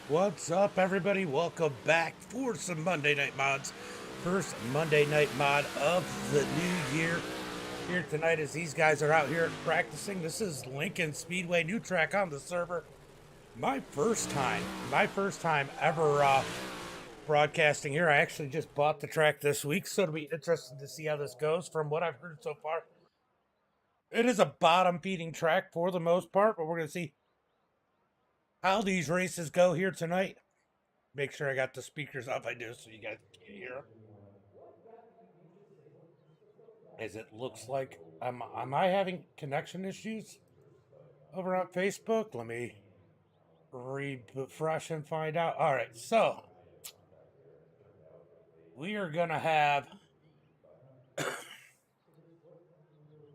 What's up, everybody? Welcome back for some Monday Night Mods. First Monday Night Mod of the new year. Here tonight as these guys are out here practicing. This is Lincoln Speedway, new track on the server. My first time ever broadcasting here. I actually just bought the track this week, so it'll be interesting to see how this goes. From what I've heard so far, it is a bottom feeding track for the most part, but we're going to see how these races go here tonight. Make sure I got the speakers up. I do, so you guys can hear them. As it looks like, am I having connection issues over on Facebook? Let me refresh and find out. All right, so we are gonna have.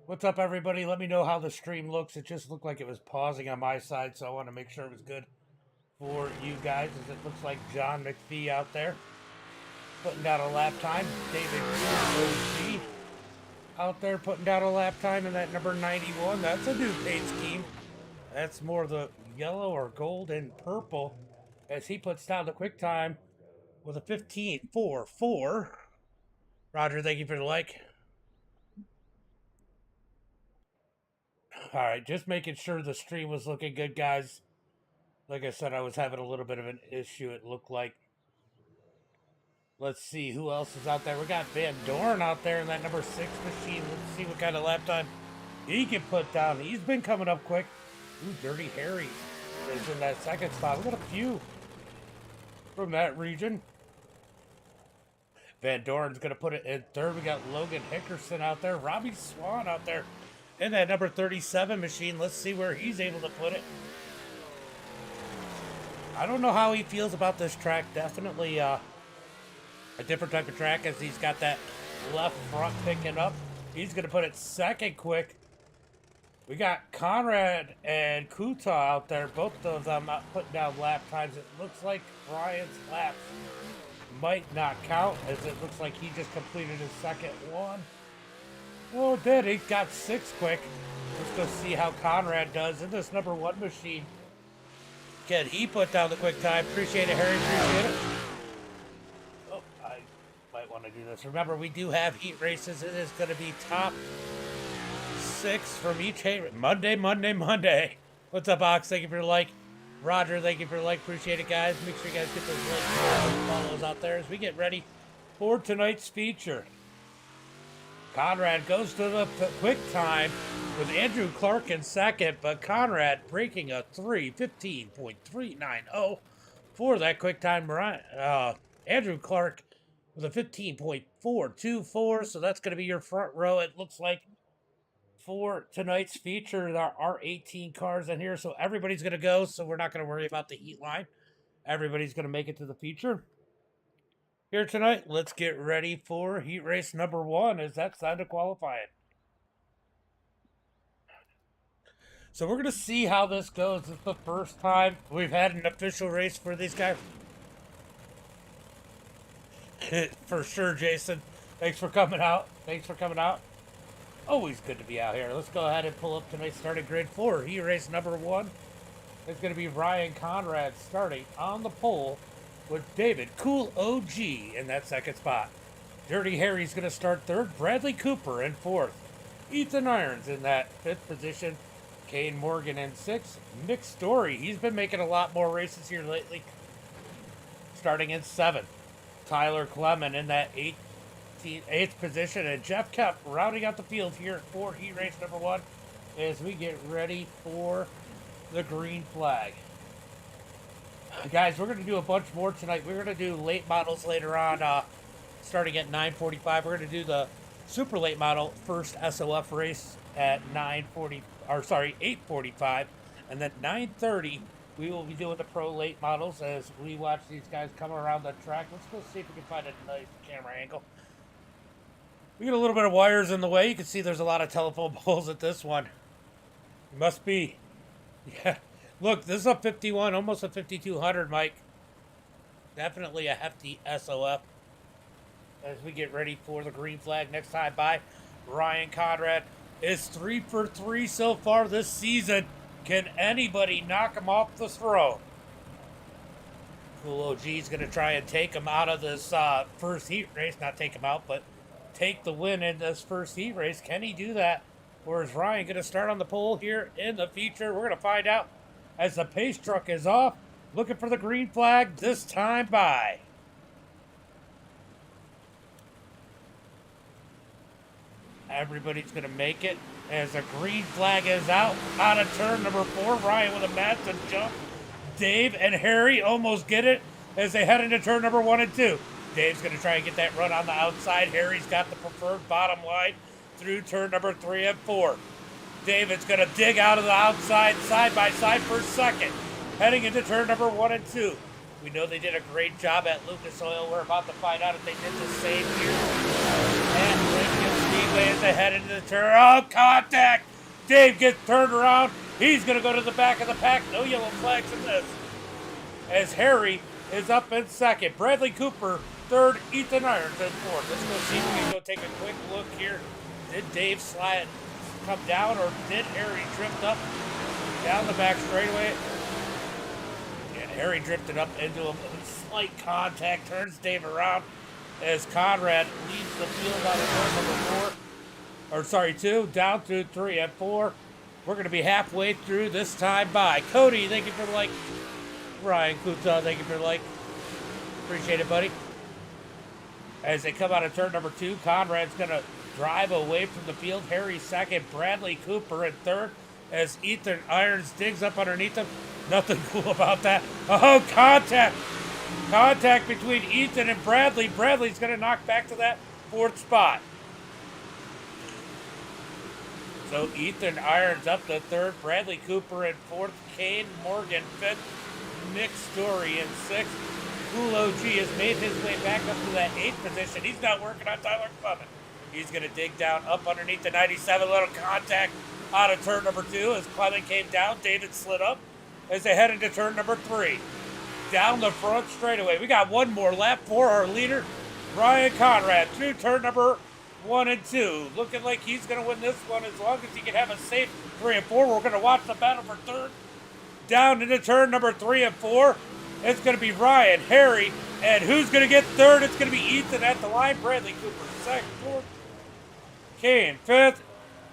What's up, everybody? Let me know how the stream looks. It just looked like it was pausing on my side, so I want to make sure it was good for you guys. As it looks like John McPhee out there putting down a lap time. David OG out there putting down a lap time in that number 91. That's a new paint scheme. That's more the yellow or gold and purple as he puts down the quick time with a 15.44. Roger, thank you for the like. All right, just making sure the stream was looking good, guys. Like I said, I was having a little bit of an issue, it looked like. Let's see who else is out there. We got Van Dorn out there in that number 6 machine. Let's see what kind of lap time he can put down. He's been coming up quick. Ooh, Dirty Harry is in that second spot. We got a few from that region. Van Dorn's going to put it in third. We got Logan Hickerson out there. Robbie Swan out there in that number 37 machine. Let's see where he's able to put it. I don't know how he feels about this track. Definitely a different type of track as he's got that left front picking up. He's going to put it second quick. We got Conrad and Kuta out there. Both of them putting down lap times. It looks like Brian's laps might not count as it looks like he just completed his second one. Oh, it did. He got 6 quick. Let's go see how Conrad does in this number 1 machine. Can he put down the quick time? Appreciate it, Harry. Appreciate it. Oh, I might want to do this. Remember, we do have heat races. It is going to be top 6 from each heat. Monday. What's up, Ox? Thank you for the like. Roger, thank you for the like. Appreciate it, guys. Make sure you guys get those likes and follows out there as we get ready for tonight's feature. Conrad goes to the quick time with Andrew Clark in second, but Conrad breaking a 3:15.390 for that quick time. Andrew Clark with a 15.424, so that's going to be your front row. It looks like for tonight's feature, there are 18 cars in here, so everybody's going to go, so we're not going to worry about the heat line. Everybody's going to make it to the feature. Here tonight, let's get ready for heat race number 1 as that's time to qualify it. So we're going to see how this goes. It's the first time we've had an official race for these guys. For sure, Jason. Thanks for coming out. Always good to be out here. Let's go ahead and pull up tonight's starting grid for heat race number 1. It's going to be Ryan Conrad starting on the pole with David Cool OG in that second spot. Dirty Harry's going to start third. Bradley Cooper in fourth. Ethan Irons in that fifth position. Kane Morgan in sixth. Nick Story, he's been making a lot more races here lately. Starting in seventh. Tyler Clement in that eighth position. And Jeff Kemp rounding out the field here for heat race number 1 as we get ready for the green flag. Guys, we're going to do a bunch more tonight. We're going to do late models later on, starting at 9:45. We're going to do the super late model first SOF race at 8:45, and then 9:30 we will be doing the pro late models as we watch these guys come around the track. Let's go see if we can find a nice camera angle. We get a little bit of wires in the way. You can see there's a lot of telephone poles at this one. It must be. Yeah. Look, this is a 51, almost a 5200, Mike. Definitely a hefty SOF as we get ready for the green flag next time by. Ryan Conrad is 3 for 3 so far this season. Can anybody knock him off the throne? Cool OG's going to try and take him out of this first heat race. Not take him out, but take the win in this first heat race. Can he do that? Or is Ryan going to start on the pole here in the feature? We're going to find out as the pace truck is off. Looking for the green flag this time by. Everybody's going to make it as the green flag is out of turn number 4. Ryan with a massive jump. Dave and Harry almost get it as they head into turn number 1 and 2. Dave's going to try and get that run on the outside. Harry's got the preferred bottom line through turn number 3 and 4. David's going to dig out of the outside side by side for second. Heading into turn number 1 and 2. We know they did a great job at Lucas Oil. We're about to find out if they did the same here at Lincoln Speedway as they head into the turn. Oh, contact! Dave gets turned around. He's going to go to the back of the pack. No yellow flags in this. As Harry is up in second. Bradley Cooper, third. Ethan Irons in fourth. Let's go see if we can go take a quick look here. Did Dave slide come down, or did Harry drift up down the back straightaway? Yeah, Harry drifted up into him. Slight contact. Turns Dave around as Conrad leads the field out of turn number 4. 2. Down through 3 and 4. We're going to be halfway through this time by. Cody, thank you for the like. Ryan Kuta, thank you for the like. Appreciate it, buddy. As they come out of turn number 2, Conrad's going to drive away from the field. Harry second, Bradley Cooper in third. As Ethan Irons digs up underneath him. Nothing cool about that. Oh, contact. Contact between Ethan and Bradley. Bradley's going to knock back to that 4th spot. So Ethan Irons up to 3rd, Bradley Cooper in 4th, Kane Morgan 5th, Nick Story in 6th. Cool OG has made his way back up to that 8th position. He's not working on Tyler Clement. He's going to dig down up underneath the 97. Little contact out of turn number 2 as Clement came down. David slid up as they head into turn number 3. Down the front straightaway. We got one more lap for our leader, Ryan Conrad, through turn number 1 and 2. Looking like he's going to win this one as long as he can have a safe 3 and 4. We're going to watch the battle for 3rd. Down into turn number 3 and 4. It's going to be Ryan, Harry, and who's going to get 3rd? It's going to be Ethan at the line. Bradley Cooper 2nd, 4th. Kane 5th.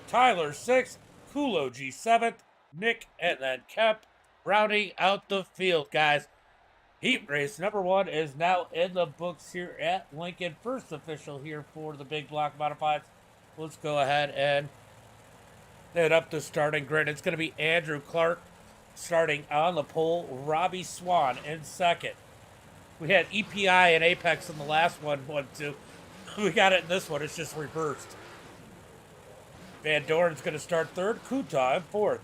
Tyler 6th. Cool OG 7th. Nick and then Kemp rounding out the field, guys. Heat race number 1 is now in the books here at Lincoln. First official here for the big block modifieds. Let's go ahead and head up the starting grid. It's going to be Andrew Clark starting on the pole. Robbie Swan in second. We had EPI and Apex in the last one, 1-2. We got it in this one. It's just reversed. Van Doren's going to start 3rd. Kuta in 4th.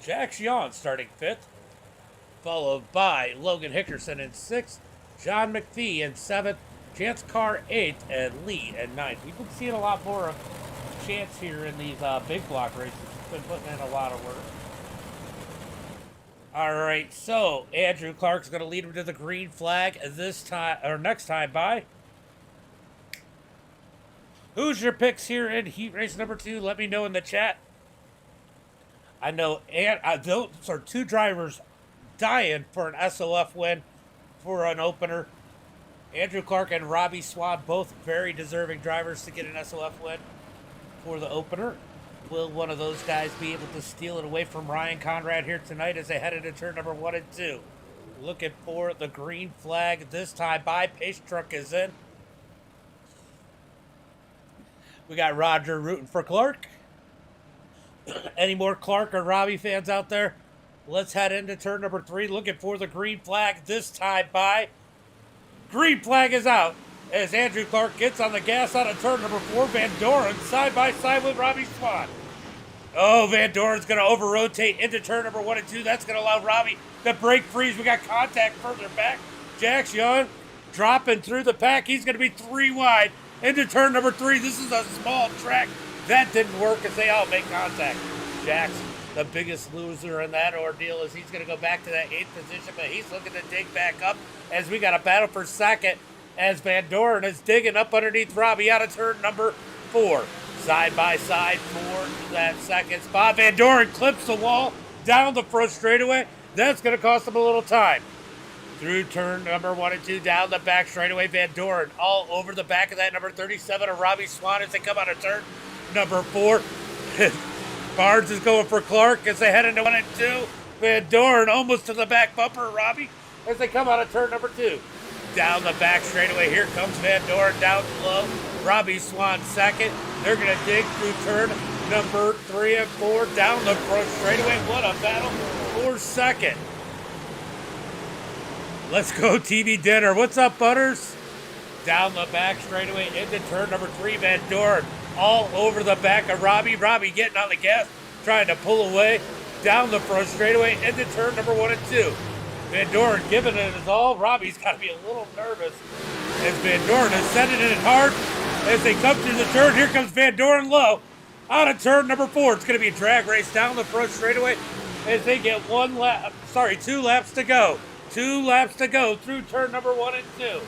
Jack Xion starting 5th. Followed by Logan Hickerson in 6th, John McPhee in 7th, Chance Carr 8th, and Lee in 9th. We've been seeing a lot more of Chance here in these big block races. He's been putting in a lot of work. All right, so Andrew Clark's going to lead him to the green flag this time, or next time by. Who's your picks here in heat race number 2? Let me know in the chat. I know, and those are 2 drivers dying for an SOF win for an opener. Andrew Clark and Robbie Swan, both very deserving drivers to get an SOF win for the opener. Will one of those guys be able to steal it away from Ryan Conrad here tonight as they head into turn number 1 and 2? Looking for the green flag this time by. Pace truck is in. We got Roger rooting for Clark. Any more Clark or Robbie fans out there? Let's head into turn number 3, looking for the green flag this time by. Green flag is out as Andrew Clark gets on the gas out of turn number 4. Van Doren side by side with Robbie Swan. Oh, Van Doren's going to over-rotate into turn number 1 and 2. That's going to allow Robbie to break freeze. We got contact further back. Jax Young dropping through the pack. He's going to be 3 wide into turn number 3. This is a small track. That didn't work as they all make contact. Jax, the biggest loser in that ordeal, is he's going to go back to that 8th position, but he's looking to dig back up as we got a battle for second as Van Doren is digging up underneath Robbie out of turn number 4. Side by side for that second spot. Van Doren clips the wall down the front straightaway. That's going to cost him a little time. through turn number 1 and 2, down the back straightaway. Van Doren all over the back of that number 37 of Robbie Swan as they come out of turn number 4. Barnes is going for Clark as they head into 1 and 2. Van Doren almost to the back bumper, Robbie, as they come out of turn number 2. Down the back straightaway, here comes Van Doren down low. Robbie Swan second. They're going to dig through turn number 3 and 4, down the front straightaway. What a battle for second. Let's go TV dinner. What's up, Butters? Down the back straightaway into turn number 3. Van Doren all over the back of Robbie. Robbie getting on the gas, trying to pull away. Down the front straightaway into turn number 1 and 2. Van Doren giving it his all. Robbie's got to be a little nervous as Van Doren is sending it hard as they come through the turn. Here comes Van Doren low out of turn number 4. It's going to be a drag race down the front straightaway as they get 2 laps to go. 2 laps to go through turn number 1 and 2.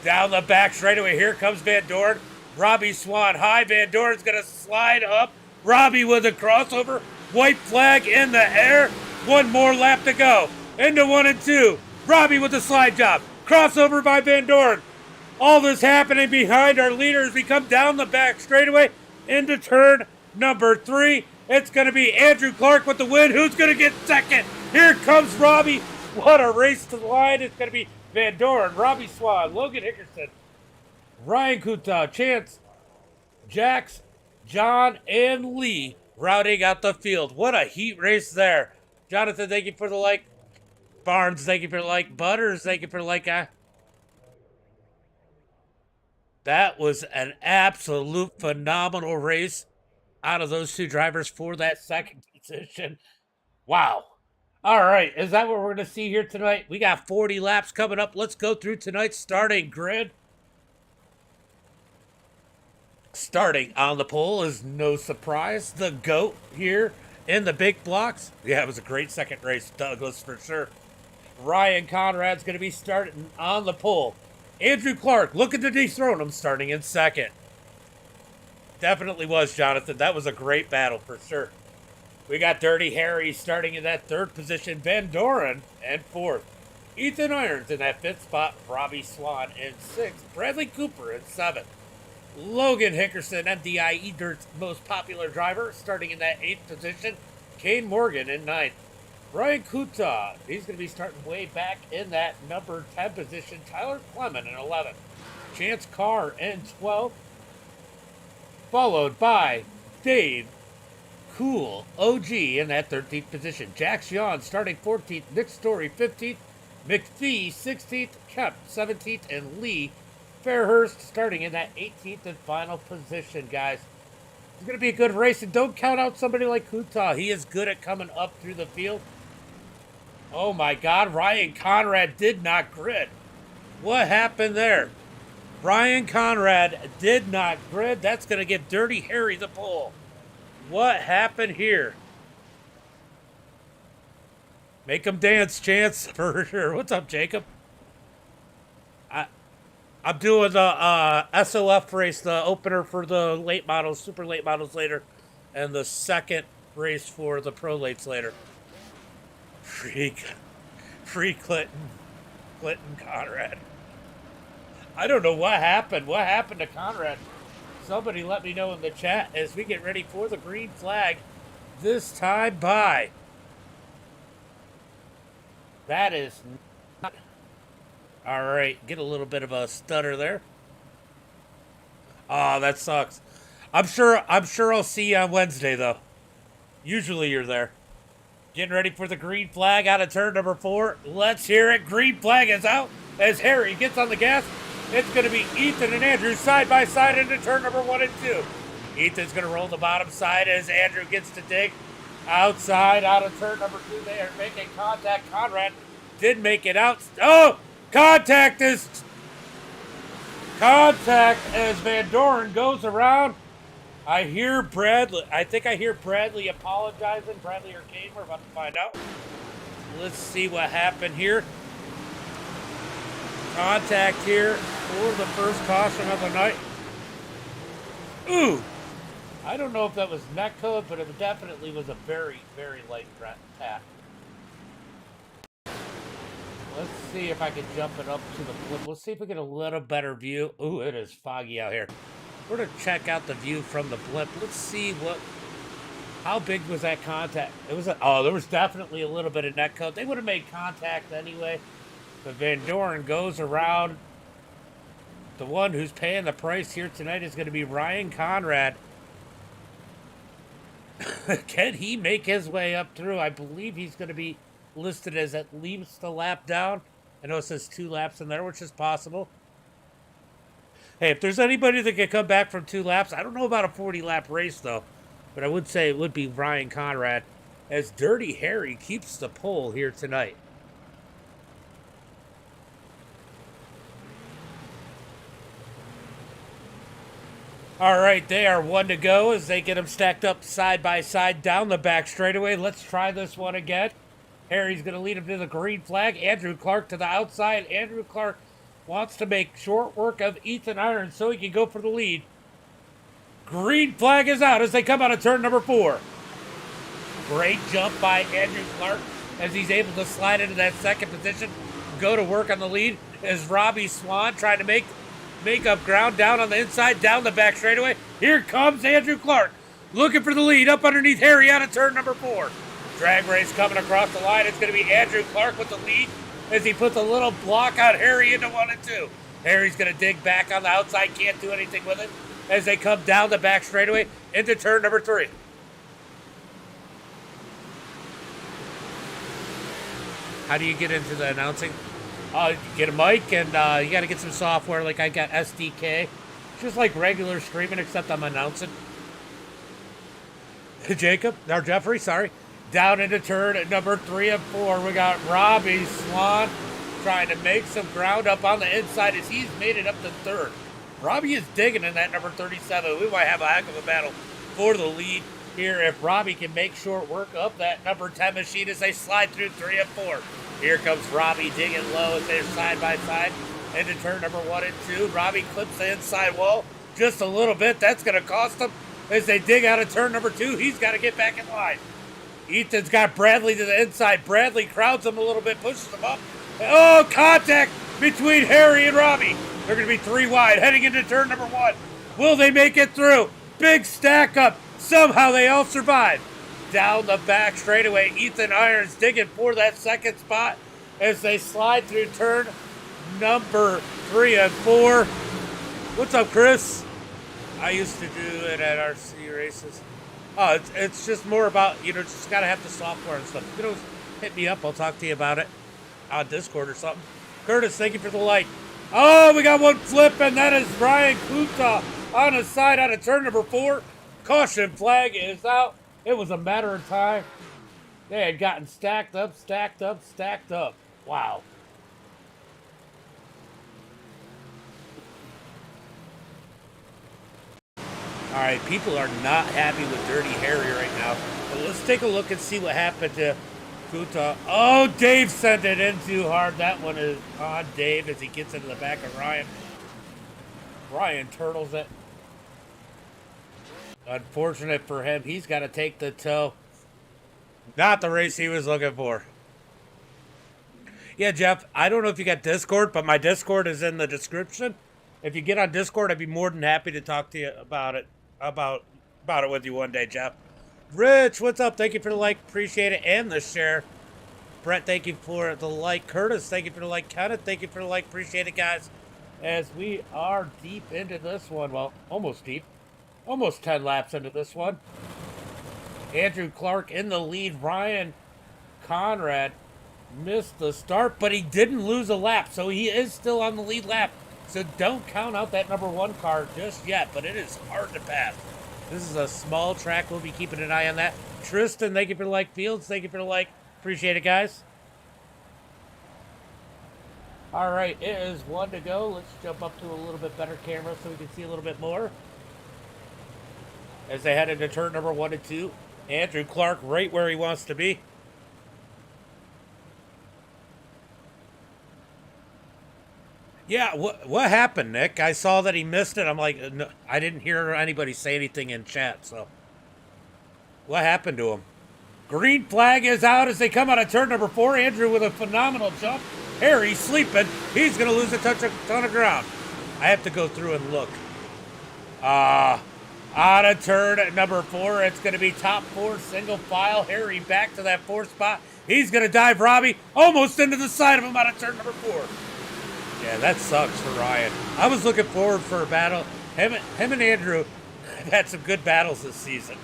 Down the back straightaway, here comes Van Doren. Robbie Swan high. Van Doren's going to slide up. Robbie with a crossover. White flag in the air. 1 more lap to go. Into 1 and 2. Robbie with the slide job. Crossover by Van Doren. All this happening behind our leader as we come down the back straightaway into turn number 3. It's going to be Andrew Clark with the win. Who's going to get second? Here comes Robbie. What a race to the line. It's going to be Van Doren, Robbie Swan, Logan Hickerson, Ryan Kuta, Chance, Jax, John, and Lee routing out the field. What a heat race there. Jonathan, thank you for the like. Barnes, thank you for the like. Butters, thank you for the like. That was an absolute phenomenal race out of those 2 drivers for that second position. Wow. All right, is that what we're going to see here tonight? We got 40 laps coming up. Let's go through tonight's starting grid. Starting on the pole is no surprise, the GOAT here in the big blocks. Yeah, it was a great second race, Douglas, for sure. Ryan Conrad's going to be starting on the pole. Andrew Clark looking to dethrone him, starting in second. Definitely was, Jonathan. That was a great battle for sure. We got Dirty Harry starting in that 3rd position. Van Doren in 4th. Ethan Irons in that 5th spot. Robbie Swan in 6th. Bradley Cooper in 7th. Logan Hickerson, MDiTV Dirt's most popular driver, starting in that 8th position. Kane Morgan in 9th. Ryan Kuta, he's going to be starting way back in that number 10 position. Tyler Clement in 11th. Chance Carr in 12th. Followed by Dave Cool OG in that 13th position. Jax Yawn starting 14th. Nick Story 15th. McPhee 16th. Kemp 17th. And Lee Fairhurst starting in that 18th and final position, guys. It's going to be a good race, and don't count out somebody like Kuta. He is good at coming up through the field. Oh my God, Ryan Conrad did not grid. What happened there? Ryan Conrad did not grid. That's going to give Dirty Harry the pole. What happened here? Make him dance, Chance, for sure. What's up, Jacob? I'm doing the SOF race, the opener for the late models, super late models later, and the second race for the pro lates later. Free Clinton Conrad. I don't know what happened. What happened to Conrad? Somebody let me know in the chat as we get ready for the green flag this time by. That is not. All right, get a little bit of a stutter there. Oh, that sucks. I'm sure I'll see you on Wednesday though. Usually you're there. Getting ready for the green flag out of turn number 4. Let's hear it. Green flag is out as Harry gets on the gas. It's going to be Ethan and Andrew side by side into turn number 1 and 2. Ethan's going to roll the bottom side as Andrew gets to dig outside out of turn number 2. They are making contact. Conrad did make it out. Oh, contact as Van Doren goes around. I hear Bradley. I think I hear Bradley apologizing. Bradley or Kane. We're about to find out. Let's see what happened here. Contact here for the first caution of the night. Ooh. I don't know if that was neck code, but it definitely was a very, very light tap. Let's see if I can jump it up to the blip. Let's see if we get a little better view. Ooh, it is foggy out here. We're gonna check out the view from the blip. Let's see how big was that contact? It was there was definitely a little bit of net code. They would have made contact anyway. But Van Doren goes around. The one who's paying the price here tonight is going to be Ryan Conrad. Can he make his way up through? I believe he's going to be listed as at least a lap down. I know it says 2 laps in there, which is possible. Hey, if there's anybody that can come back from 2 laps, I don't know about a 40-lap race, though. But I would say it would be Ryan Conrad, as Dirty Harry keeps the pole here tonight. All right, they are 1 to go as they get them stacked up side by side down the back straightaway. Let's try this one again. Harry's going to lead him to the green flag. Andrew Clark to the outside. Andrew Clark wants to make short work of Ethan Irons so he can go for the lead. Green flag is out as they come out of turn number 4. Great jump by Andrew Clark as he's able to slide into that second position. Go to work on the lead as Robbie Swan trying to make up ground down on the inside, down the back straightaway. Here comes Andrew Clark, looking for the lead up underneath Harry out of turn number 4. Drag race coming across the line. It's going to be Andrew Clark with the lead as he puts a little block out Harry into 1 and 2. Harry's going to dig back on the outside, can't do anything with it as they come down the back straightaway into turn number 3. How do you get into the announcing? You get a mic and you got to get some software. Like I got SDK, just like regular streaming, except I'm announcing. Jeffrey, sorry. Down into turn at number 3 and 4. We got Robbie Swan trying to make some ground up on the inside as he's made it up to 3rd. Robbie is digging in that number 37. We might have a heck of a battle for the lead here if Robbie can make short work of that number 10 machine as they slide through 3 and 4. Here comes Robbie digging low as they're side by side into turn number 1 and 2. Robbie clips the inside wall just a little bit. That's going to cost him as they dig out of turn number 2. He's got to get back in line. Ethan's got Bradley to the inside. Bradley crowds him a little bit, pushes him up. Oh, contact between Harry and Robbie. They're going to be 3 wide heading into turn number 1. Will they make it through? Big stack up. Somehow they all survive. Down the back straightaway, Ethan Irons digging for that second spot as they slide through turn number 3 and 4. What's up, Chris? I used to do it at RC races. Oh, it's just more about, just got to have the software and stuff. You can always hit me up. I'll talk to you about it on Discord or something. Curtis, thank you for the like. Oh, we got one flip, and that is Brian Kuta on the side out of turn number 4. Caution flag is out. It was a matter of time. They had gotten stacked up, stacked up, stacked up. Wow. All right, people are not happy with Dirty Harry right now. But let's take a look and see what happened to Kuta. Oh, Dave sent it in too hard. That one is on Dave as he gets into the back of Ryan. Ryan turtles it. Unfortunate for him. He's got to take the tow. Not the race he was looking for. Yeah, Jeff, I don't know if you got Discord, but my Discord is in the description. If you get on Discord, I'd be more than happy to talk to you about it. About it with you one day, Jeff. Rich, what's up? Thank you for the like. Appreciate it. And the share. Brett, thank you for the like. Curtis, thank you for the like. Kenneth, thank you for the like. Appreciate it, guys. As we are deep into this one. Well, almost deep. Almost 10 laps into this one. Andrew Clark in the lead. Ryan Conrad missed the start, but he didn't lose a lap. So he is still on the lead lap. So don't count out that number 1 car just yet, but it is hard to pass. This is a small track. We'll be keeping an eye on that. Tristan, thank you for the like. Fields, thank you for the like. Appreciate it, guys. All right, it is 1 to go. Let's jump up to a little bit better camera so we can see a little bit more. As they head into turn number 1 and 2. Andrew Clark right where he wants to be. Yeah, what happened, Nick? I saw that he missed it. I'm like, no, I didn't hear anybody say anything in chat, so. What happened to him? Green flag is out as they come out of turn number 4. Andrew with a phenomenal jump Harry sleeping. He's going to lose a ton of ground. I have to go through and look. On a turn at number 4, it's going to be top 4 single file. Harry back to that 4th spot. He's going to dive Robbie almost into the side of him out of turn number 4. Yeah, that sucks for Ryan. I was looking forward for a battle. Him and Andrew have had some good battles this season.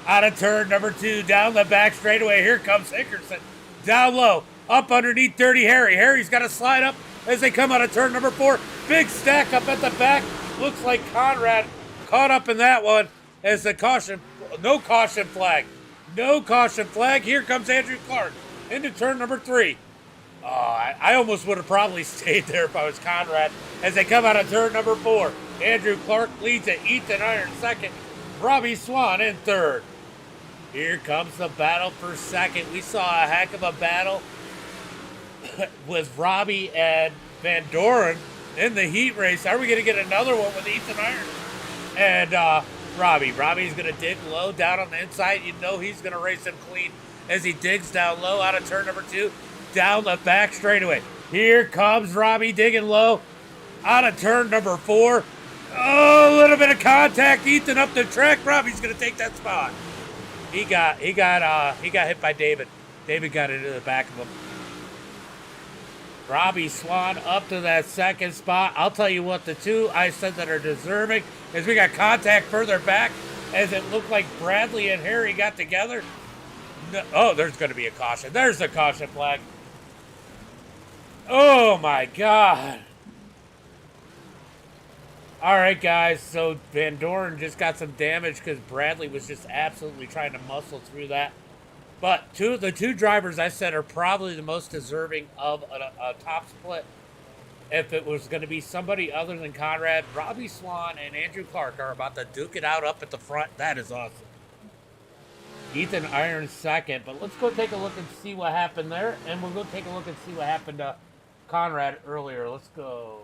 Out of turn number 2, down the back straightaway. Here comes Hickerson. Down low, up underneath Dirty Harry. Harry's got to slide up as they come out of turn number 4. Big stack up at the back. Looks like Conrad caught up in that one as the caution, no caution flag. No caution flag. Here comes Andrew Clark into turn number 3. Oh, I almost would have probably stayed there if I was Conrad as they come out of turn number 4. Andrew Clark leads it. Ethan Iron second. Robbie Swan in third. Here comes the battle for second. We saw a heck of a battle with Robbie and Van Doren in the heat race. Are we going to get another one with Ethan Iron and Robbie? Robbie's going to dig low down on the inside. You know he's going to race him clean as he digs down low out of turn number 2. Down the back straightaway. Here comes Robbie digging low out of turn number 4. Oh, a little bit of contact. Ethan up the track. Robbie's going to take that spot. He got hit by David. David got into the back of him. Robbie Swan up to that second spot. I'll tell you what, the two I said that are deserving is we got contact further back as it looked like Bradley and Harry got together. No, oh, there's going to be a caution. There's the caution flag. Oh, my God. All right, guys, so Van Doren just got some damage because Bradley was just absolutely trying to muscle through that. But the two drivers I said are probably the most deserving of a top split. If it was going to be somebody other than Conrad, Robbie Swan and Andrew Clark are about to duke it out up at the front. That is awesome. Ethan Iron second, but let's go take a look and see what happened there. And we'll go take a look and see what happened to Conrad earlier. Let's go.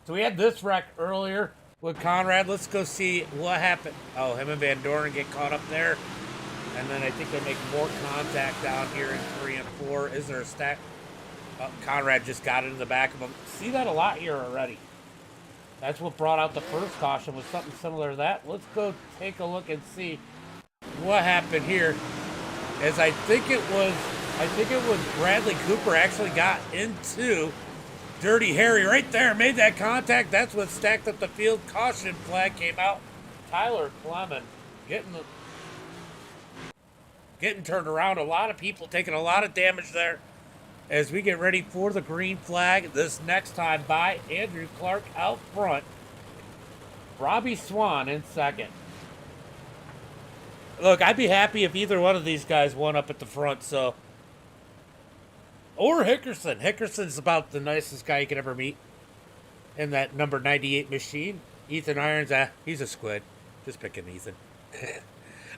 So we had this wreck earlier with Conrad. Let's go see what happened. Oh, him and Van Doren get caught up there. And then I think they make more contact down here in 3 and 4. Is there a stack? Oh, Conrad just got into the back of him. See that a lot here already. That's what brought out the first caution, was something similar to that. Let's go take a look and see what happened here. As I think it was Bradley Cooper actually got into Dirty Harry right there, made that contact. That's what stacked up the field. Caution flag came out. Tyler Clement getting turned around. A lot of people taking a lot of damage there as we get ready for the green flag. This next time by Andrew Clark out front. Robbie Swan in second. Look, I'd be happy if either one of these guys won up at the front, so. Or Hickerson. Hickerson's about the nicest guy you could ever meet in that number 98 machine. Ethan Irons, he's a squid. Just picking Ethan.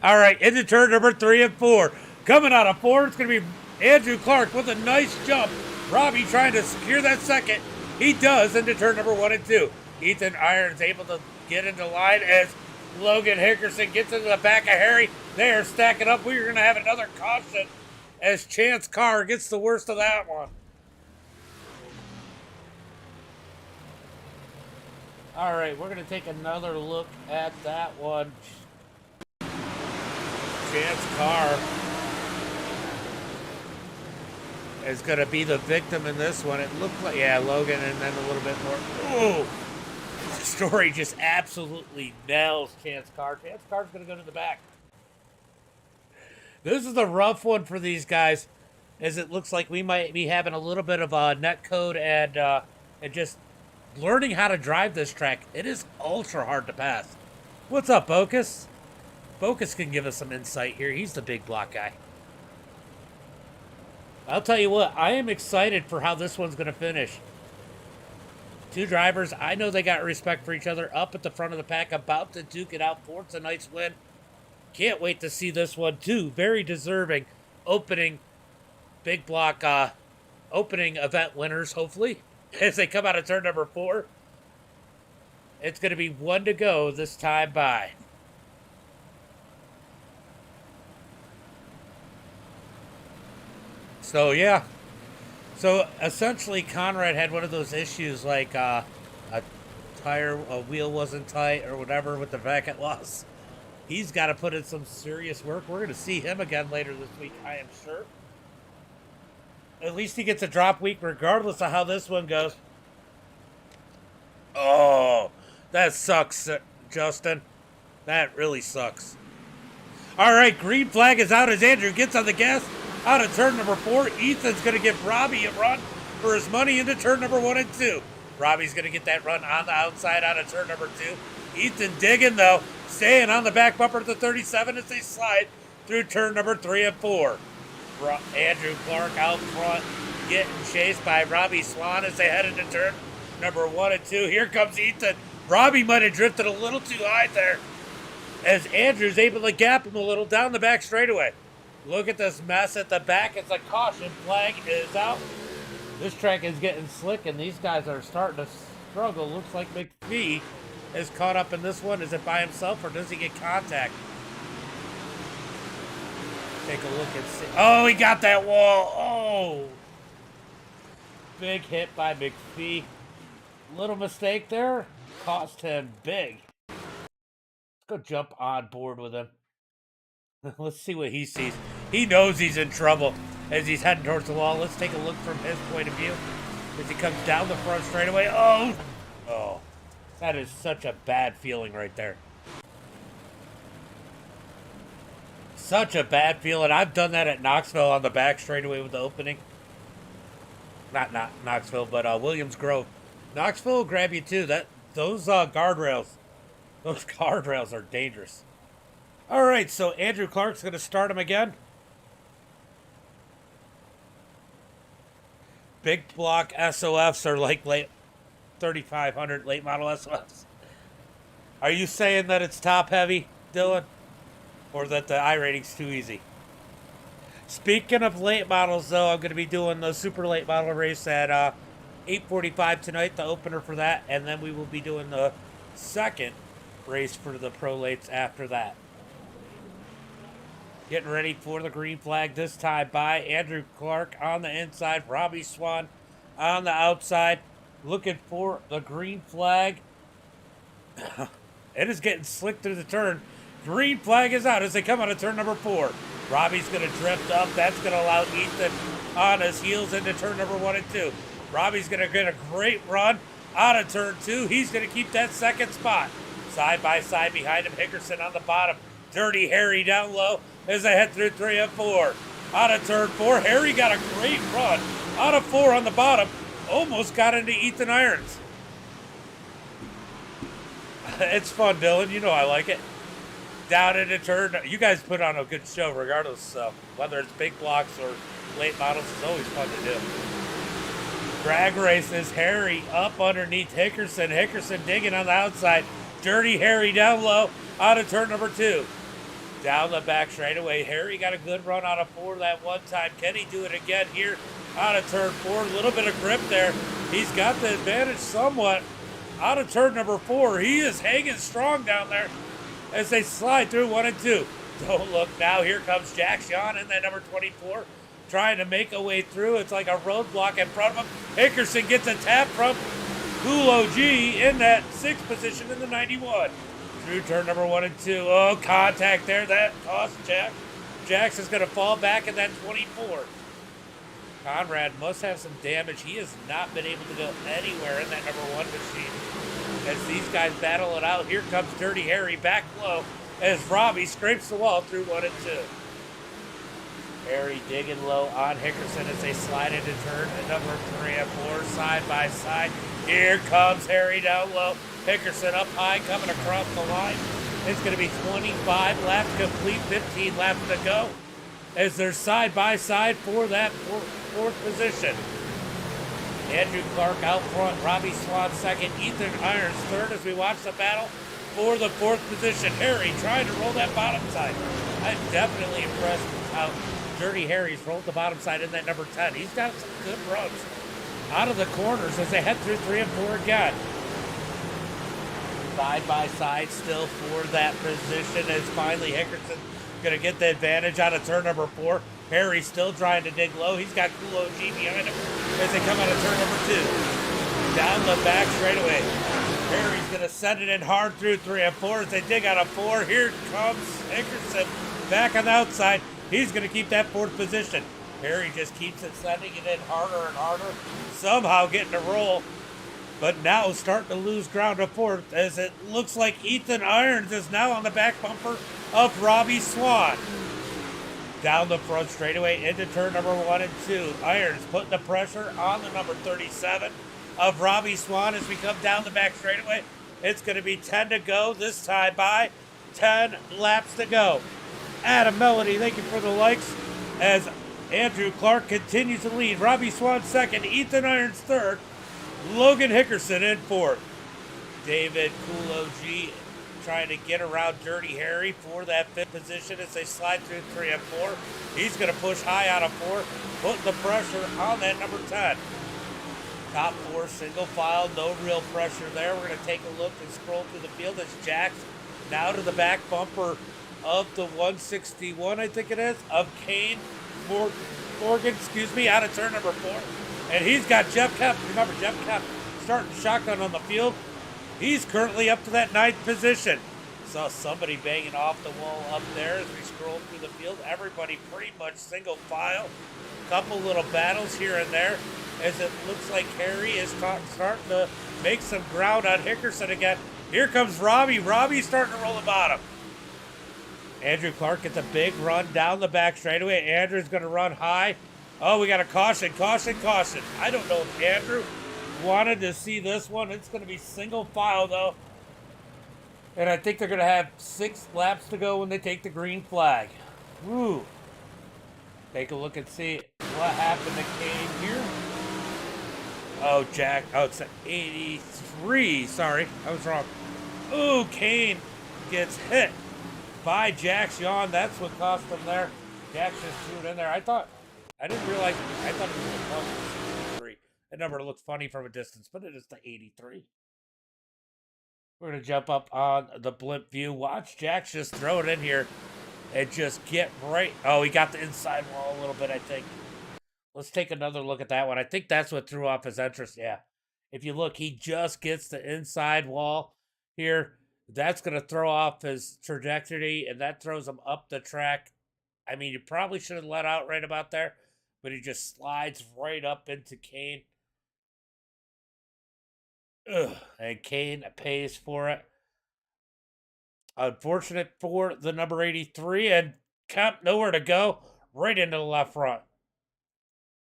All right, into turn number 3 and 4. Coming out of 4, it's going to be Andrew Clark with a nice jump. Robbie trying to secure that second. He does into turn number 1 and 2. Ethan Irons able to get into line as Logan Hickerson gets into the back of Harry. They are stacking up. We're going to have another caution as Chance Carr gets the worst of that one. All right, we're going to take another look at that one. Chance Carr is going to be the victim in this one. It looked like, yeah, Logan and then a little bit more. Ooh, the story just absolutely nails Chance Carr. Chance Carr's going to go to the back. This is a rough one for these guys, as it looks like we might be having a little bit of a net code and just learning how to drive this track. It is ultra hard to pass. What's up, Bocus? Bocus can give us some insight here. He's the big block guy. I'll tell you what, I am excited for how this one's going to finish. Two drivers, I know they got respect for each other up at the front of the pack, about to duke it out for tonight's win. Can't wait to see this one, too. Very deserving opening big block, opening event winners, hopefully, as they come out of turn number 4. It's going to be 1 to go this time by. So, yeah. So, essentially, Conrad had one of those issues like a wheel wasn't tight or whatever with the bracket loss. He's got to put in some serious work. We're going to see him again later this week, I am sure. At least he gets a drop week regardless of how this one goes. Oh, that sucks, Justin. That really sucks. All right, green flag is out as Andrew gets on the gas out of turn number 4. Ethan's going to give Robbie a run for his money into turn number 1 and 2. Robbie's going to get that run on the outside out of turn number 2. Ethan digging, though, staying on the back bumper at the 37 as they slide through turn number 3 and 4. Andrew Clark out front getting chased by Robbie Swan as they head into turn number 1 and 2. Here comes Ethan. Robbie might have drifted a little too high there as Andrew's able to gap him a little down the back straightaway. Look at this mess at the back as the caution flag is out. This track is getting slick and these guys are starting to struggle. Looks like McPhee is caught up in this one. Is it by himself or does he get contact? Take a look and see. Oh, he got that wall. Oh. Big hit by McPhee. Little mistake there. Cost him big. Let's go jump on board with him. Let's see what he sees. He knows he's in trouble as he's heading towards the wall. Let's take a look from his point of view as he comes down the front straightaway. Oh. Oh. That is such a bad feeling right there. Such a bad feeling. I've done that at Knoxville on the back straightaway with the opening. Not Knoxville, but Williams Grove. Knoxville will grab you too. Those guardrails are dangerous. All right, so Andrew Clark's going to start him again. Big block SOFs are like late 3,500 late model SOFs. Are you saying that it's top heavy, Dylan? Or that the I rating's too easy? Speaking of late models, though, I'm going to be doing the super late model race at 8:45 tonight, the opener for that, and then we will be doing the second race for the pro lates after that. Getting ready for the green flag this time by Andrew Clark on the inside, Robbie Swan on the outside, looking for the green flag. It is getting slick through the turn. Green flag is out as they come out of turn number 4. Robbie's going to drift up. That's going to allow Ethan on his heels into turn number 1 and 2. Robbie's going to get a great run out of turn 2. He's going to keep that second spot. Side by side behind him, Hickerson on the bottom. Dirty Harry down low as they head through 3 and 4. Out of turn 4, Harry got a great run. Out of 4 on the bottom. Almost got into Ethan Irons. It's fun, Dylan. You know I like it. Down into turn. You guys put on a good show regardless. Whether it's big blocks or late models, it's always fun to do. Drag races. Harry up underneath Hickerson. Hickerson digging on the outside. Dirty Harry down low. Out of turn number 2. Down the back straightaway. Harry got a good run out of 4 that one time. Can he do it again here? Out of turn 4. A little bit of grip there. He's got the advantage somewhat. Out of turn number 4. He is hanging strong down there as they slide through 1 and 2. Don't look now. Here comes Jack Sean in that number 24. Trying to make a way through. It's like a roadblock in front of him. Hickerson gets a tap from Hulo G in that 6th position in the 91. Through turn number 1 and 2. Oh, contact there. That cost Jack. Jackson's going to fall back in that 24. Conrad must have some damage. He has not been able to go anywhere in that number 1 machine. As these guys battle it out, here comes Dirty Harry back low as Robbie scrapes the wall through 1 and 2. Harry digging low on Hickerson as they slide into turn number 3 and 4 side by side. Here comes Harry down low. Hickerson up high coming across the line. It's going to be 25 laps complete, 15 laps to go as they're side by side for that fourth position. Andrew Clark out front, Robbie Swan second, Ethan Irons third as we watch the battle for the 4th position. Harry trying to roll that bottom side. I'm definitely impressed with how Dirty Harry's rolled the bottom side in that number 10. He's got some good runs out of the corners as they head through 3 and 4 again. Side by side still for that position as finally Hickerson going to get the advantage out of turn number 4. Harry's still trying to dig low. He's got Cool OG behind him as they come out of turn number 2. Down the back straightaway. Harry's going to send it in hard through 3 and 4 as they dig out of 4. Here comes Hickerson back on the outside. He's going to keep that 4th position. Harry just keeps it sending it in harder and harder. Somehow getting a roll. But now starting to lose ground to 4th as it looks like Ethan Irons is now on the back bumper of Robbie Swan. Down the front straightaway into turn number 1 and 2. Irons putting the pressure on the number 37 of Robbie Swan as we come down the back straightaway. It's going to be 10 to go this time by 10 laps to go. Adam Melody, thank you for the likes as Andrew Clark continues to lead. Robbie Swan 2nd, Ethan Irons 3rd, Logan Hickerson in 4th. David Cool OG trying to get around Dirty Harry for that 5th position as they slide through 3 and 4. He's going to push high out of 4, putting the pressure on that number 10. Top 4 single file, no real pressure there. We're going to take a look and scroll through the field as Jax now to the back bumper of the 161, I think it is, of Kane Morgan, out of turn number 4. And he's got Jeff Kemp. Remember, Jeff Kemp starting shotgun on the field. He's currently up to that 9th position. Saw somebody banging off the wall up there as we scroll through the field. Everybody pretty much single file. Couple little battles here and there as it looks like Harry is starting to make some ground on Hickerson again. Here comes Robbie. Robbie's starting to roll the bottom. Andrew Clark gets a big run down the back straightaway. Andrew's going to run high. Oh, we got a caution, caution, caution. I don't know if Andrew wanted to see this one. It's going to be single file, though. And I think they're going to have 6 laps to go when they take the green flag. Woo. Take a look and see what happened to Kane here. Oh, Jack. Oh, it's an 83. Sorry, I was wrong. Oh, Kane gets hit by Jax Yawn. That's what cost him there. Jax just threw it in there. I didn't realize. I thought it was 83. That number looks funny from a distance, but it is the 83. We're going to jump up on the blimp view. Watch Jax just throw it in here and just get right. Oh, he got the inside wall a little bit, I think. Let's take another look at that one. I think that's what threw off his entrance. Yeah. If you look, he just gets the inside wall here. That's going to throw off his trajectory, and that throws him up the track. I mean, you probably should have let out right about there, but he just slides right up into Kane. Ugh, and Kane pays for it. Unfortunate for the number 83, and Kemp nowhere to go. Right into the left front.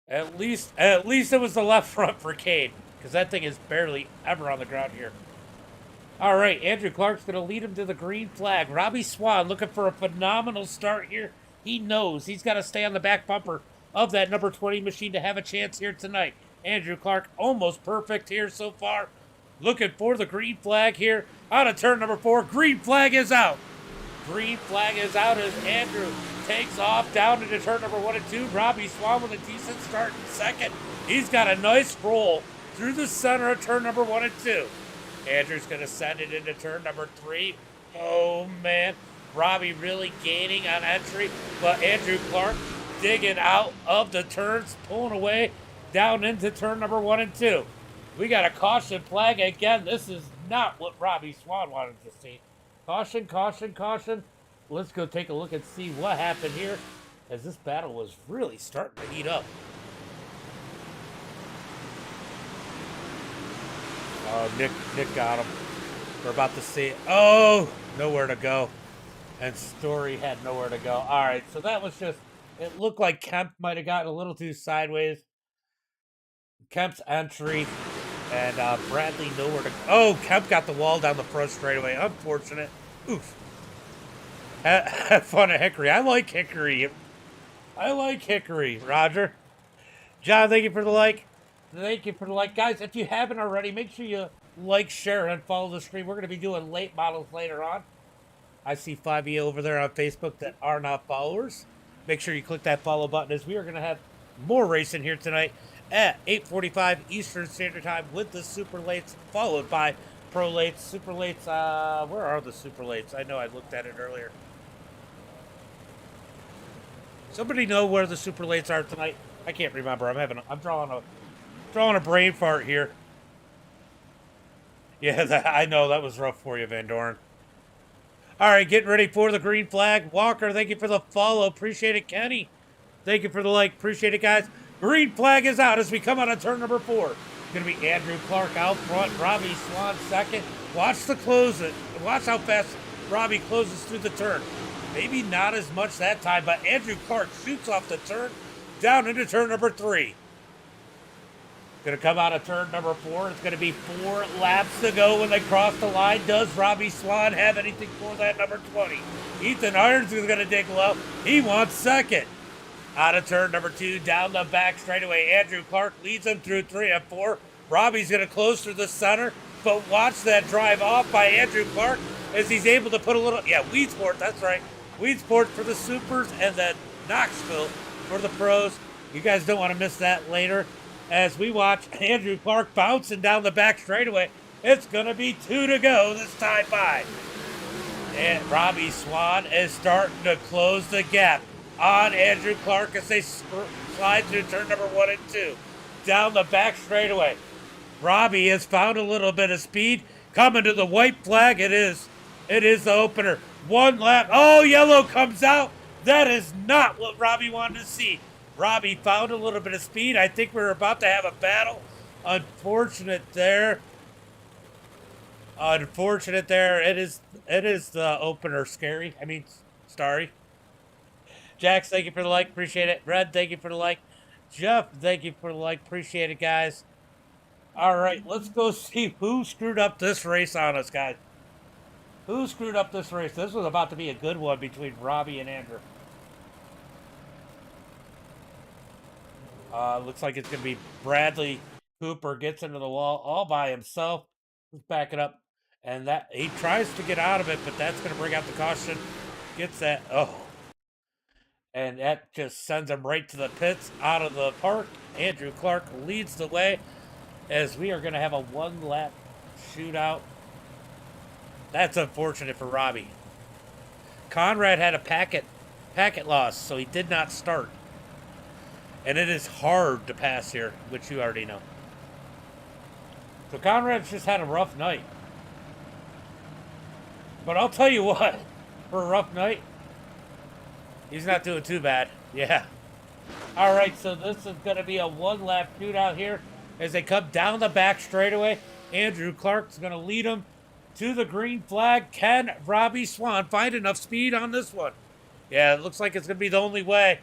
At least it was the left front for Kane, because that thing is barely ever on the ground here. All right, Andrew Clark's going to lead him to the green flag. Robbie Swan looking for a phenomenal start here. He knows he's got to stay on the back bumper of that number 20 machine to have a chance here tonight. Andrew Clark almost perfect here so far. Looking for the green flag here out of turn number 4. Green flag is out. Green flag is out as Andrew takes off down into turn number 1 and 2. Robbie Swan with a decent start in 2nd. He's got a nice roll through the center of turn number 1 and 2. Andrew's going to send it into turn number 3. Oh, man. Robbie really gaining on entry, but Andrew Clark digging out of the turns, pulling away down into turn number 1 and 2. We got a caution flag again. This is not what Robbie Swan wanted to see. Caution, caution, caution. Let's go take a look and see what happened here as this battle was really starting to heat up. Oh, Nick got him. We're about to see it. Oh, nowhere to go. And Story had nowhere to go. All right, so that was just, it looked like Kemp might have gotten a little too sideways. Kemp's entry. And Bradley nowhere to go. Oh, Kemp got the wall down the front straightaway. Unfortunate. Oof. Have fun at Hickory. I like Hickory. Roger. John, thank you for the like. Thank you for the like. Guys, if you haven't already, make sure you like, share, and follow the stream. We're going to be doing late models later on. I see 5 of you over there on Facebook that are not followers. Make sure you click that follow button as we are going to have more racing here tonight at 8:45 Eastern Standard Time with the Super Lates, followed by Pro Lates. Super Lates, where are the Super Lates? I know I looked at it earlier. Somebody know where the super lates are tonight? I can't remember. I'm drawing a brain fart here. Yeah, I know that was rough for you, Van Dorn. All right, getting ready for the green flag. Walker, thank you for the follow. Appreciate it, Kenny. Thank you for the like. Appreciate it, guys. Green flag is out as we come out of turn number 4. It's going to be Andrew Clark out front. Robbie Swan second. Watch the close it. Watch how fast Robbie closes through the turn. Maybe not as much that time, but Andrew Clark shoots off the turn down into turn number 3. Going to come out of turn number 4. It's going to be 4 laps to go when they cross the line. Does Robbie Swan have anything for that number 20? Ethan Irons is going to dig low. He wants second. Out of turn number 2, down the back straightaway. Andrew Clark leads him through 3 and 4. Robbie's going to close through the center, but watch that drive off by Andrew Clark as he's able to put a little, Weedsport, that's right. Weedsport for the supers and then Knoxville for the pros. You guys don't want to miss that later as we watch Andrew Clark bouncing down the back straightaway. It's going to be 2 to go this time by. And Robbie Swan is starting to close the gap on Andrew Clark as they slide through turn number 1 and 2. Down the back straightaway. Robbie has found a little bit of speed. Coming to the white flag. It is the opener. 1 lap. Oh, yellow comes out. That is not what Robbie wanted to see. Robbie found a little bit of speed. I think we're about to have a battle. Unfortunate there. It is the opener. Scary. Starry. Jax, thank you for the like. Appreciate it. Red, thank you for the like. Jeff, thank you for the like. Appreciate it, guys. All right, let's go see who screwed up this race on us, guys. Who screwed up this race? This was about to be a good one between Robbie and Andrew. Looks like it's going to be Bradley Cooper gets into the wall all by himself. Let's back it up. And that he tries to get out of it, but that's going to bring out the caution. Gets that. Oh. And that just sends him right to the pits, out of the park. Andrew Clark leads the way as we are going to have a 1-lap shootout. That's unfortunate for Robbie. Conrad had a packet loss, so he did not start. And it is hard to pass here, which you already know. So Conrad's just had a rough night. But I'll tell you what, for a rough night, he's not doing too bad. Yeah. All right, so this is going to be a 1-lap shootout here as they come down the back straightaway. Andrew Clark's going to lead them to the green flag. Can Robbie Swan find enough speed on this one? Yeah, it looks like it's going to be the only way.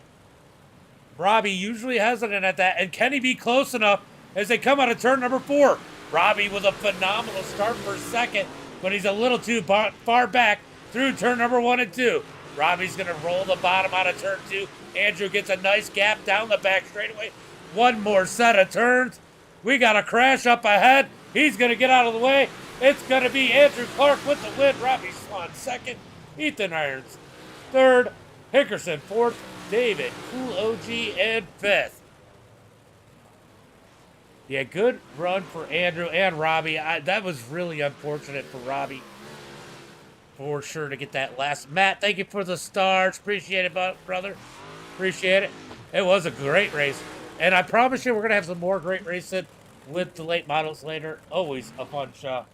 Robbie usually hesitant at that. And can he be close enough as they come out of turn number 4? Robbie with a phenomenal start for second, but he's a little too far back through turn number 1 and 2. Robbie's going to roll the bottom out of turn 2. Andrew gets a nice gap down the back straightaway. One more set of turns. We got a crash up ahead. He's going to get out of the way. It's going to be Andrew Clark with the win. Robbie Swan second. Ethan Irons third. Hickerson fourth. David, Cool OG, and fifth. Yeah, good run for Andrew and Robbie. That was really unfortunate for Robbie. For sure to get that last. Matt, thank you for the stars. Appreciate it, brother. Appreciate it. It was a great race. And I promise you we're going to have some more great racing with the late models later. Always a fun show.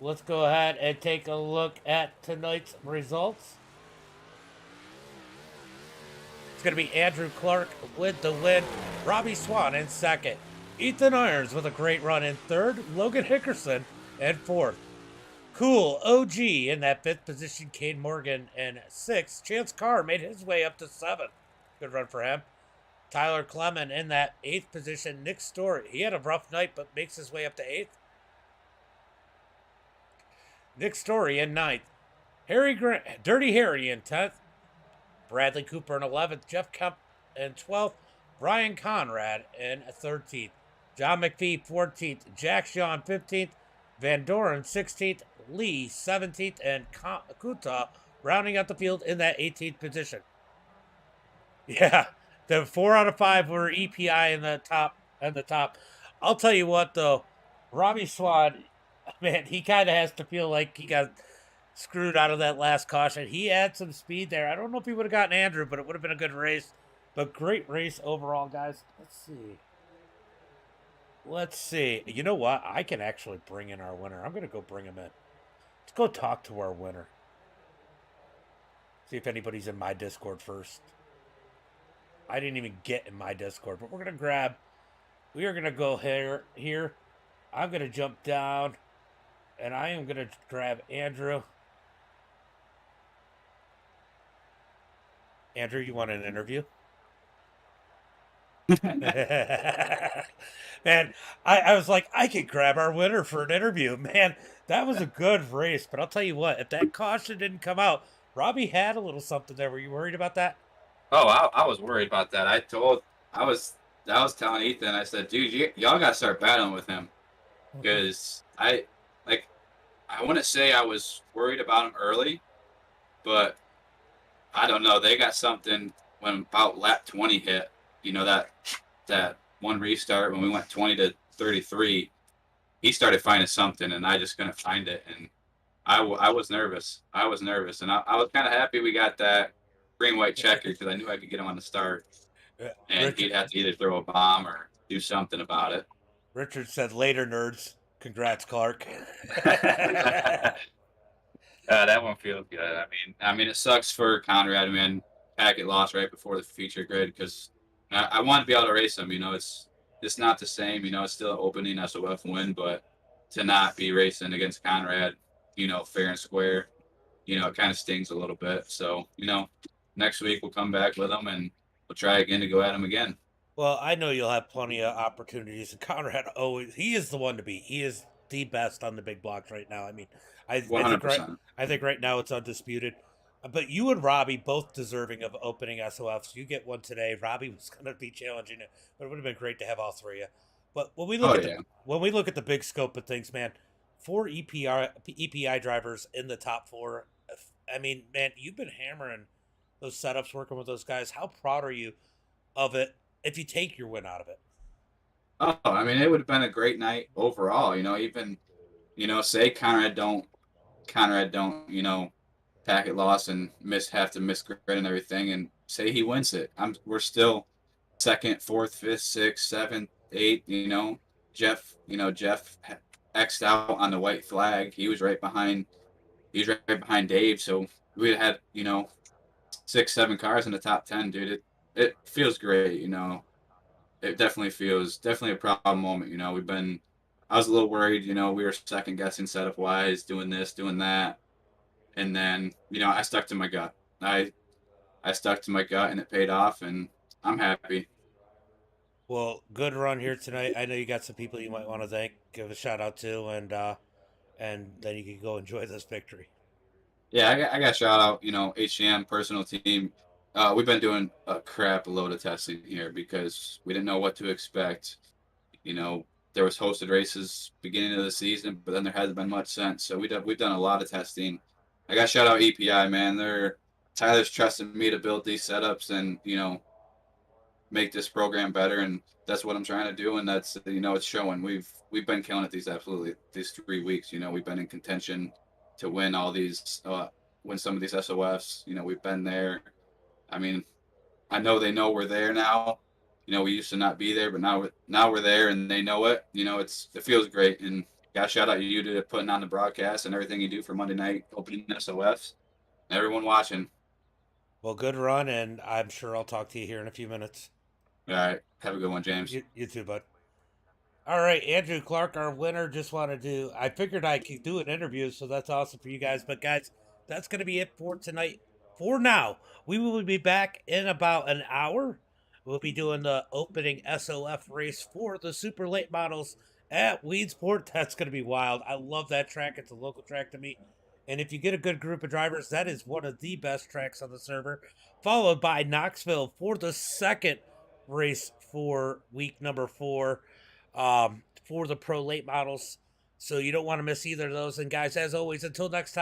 Let's go ahead and take a look at tonight's results. It's going to be Andrew Clark with the win. Robbie Swan in second. Ethan Irons with a great run in third. Logan Hickerson in fourth. Cool OG in that 5th position. Cade Morgan in 6th. Chance Carr made his way up to 7th. Good run for him. Tyler Clement in that 8th position. Nick Story, he had a rough night, but makes his way up to 8th. Nick Story in 9th. Dirty Harry in 10th. Bradley Cooper in 11th. Jeff Kemp in 12th. Brian Conrad in 13th. John McPhee 14th. Jack Shaw 15th. Van Doren 16th. Lee 17th. And Kuta rounding out the field in that 18th position. Yeah, the 4 out of 5 were EPI in the top. I'll tell you what, though. Robbie Swan, man, he kind of has to feel like he got screwed out of that last caution. He had some speed there. I don't know if he would have gotten Andrew, but it would have been a good race. But great race overall, guys. Let's see. Let's see. You know what? I can actually bring in our winner. I'm going to go bring him in. Let's go talk to our winner. See if anybody's in my Discord first. I didn't even get in my Discord, but we're going to grab. We are going to go here. I'm going to jump down, and I am going to grab Andrew. Andrew, you want an interview? Man, I was like, I could grab our winner for an interview. Man, that was a good race. But I'll tell you what, if that caution didn't come out, Robbie had a little something there. Were you worried about that? Oh, I was worried about that. I was telling Ethan. I said, dude, y'all got to start battling with him because I wouldn't say I was worried about him early, but I don't know. They got something when about lap 20 hit. You know that one restart when we went 20 to 33. He started finding something, and I just couldn't find it. And I was nervous. I was nervous, and I was kind of happy we got that green white checker because I knew I could get him on the start, and Richard, he'd have to either throw a bomb or do something about it. Richard said, later, nerds. Congrats, Clark. That one feels good. I mean, it sucks for Conrad. I mean, Packet lost right before the feature grid because I want to be able to race him. You know, it's not the same. You know, it's still an opening SOF win, but to not be racing against Conrad, you know, fair and square, you know, it kind of stings a little bit. So, you know, next week we'll come back with him and we'll try again to go at him again. Well, I know you'll have plenty of opportunities. And Conrad always he is the one to beat. He is the best on the big blocks right now. I mean, One hundred percent. I think right now it's undisputed. But you and Robbie both deserving of opening SOFs. You get one today. Robbie was going to be challenging it, but it would have been great to have all three of you. But Oh yeah. when we look at the big scope of things, man, four EPI drivers in the top four. I mean, man, you've been hammering those setups, working with those guys. How proud are you of it if you take your win out of it? Oh, I mean, it would have been a great night overall. You know, even say Conrad don't, you know, Packet loss and have to miss grid and everything, and say he wins it. We're still second, fourth, fifth, sixth, seventh, eighth. Jeff x'd out on the white flag. He was right behind. He was right behind Dave. So we had 6, 7 cars in the top 10, dude. It feels great. You know, it definitely a proud moment. You know, I was a little worried. You know, we were second guessing setup wise, doing this, doing that. And then, I stuck to my gut. I stuck to my gut and it paid off and I'm happy. Well, good run here tonight. I know you got some people you might want to thank, give a shout out to, and then you can go enjoy this victory. Yeah, I got shout out, HCM personal team. We've been doing a crap load of testing here because we didn't know what to expect. You know, there was hosted races beginning of the season, but then there hasn't been much since. So we've done a lot of testing. I got shout out EPI, man. Tyler's trusting me to build these setups and make this program better, and that's what I'm trying to do. And that's it's showing. We've been killing it these 3 weeks. We've been in contention to win all these win some of these SOFs. We've been there. I mean, I know they know we're there now. We used to not be there, but now we're there, and they know it. It feels great. And got shout out you to putting on the broadcast and everything you do for Monday night opening SOFs. Everyone watching. Well, good run, and I'm sure I'll talk to you here in a few minutes. All right, have a good one, James. You too, bud. All right, Andrew Clark, our winner, just wanted to. I figured I could do an interview, so that's awesome for you guys. But guys, that's going to be it for tonight. For now, we will be back in about an hour. We'll be doing the opening SOF race for the super late models at Weedsport. That's going to be wild. I love that track. It's a local track to me. And if you get a good group of drivers, that is one of the best tracks on the server. Followed by Knoxville for the second race for week number 4 for the pro late models. So you don't want to miss either of those. And guys, as always, until next time.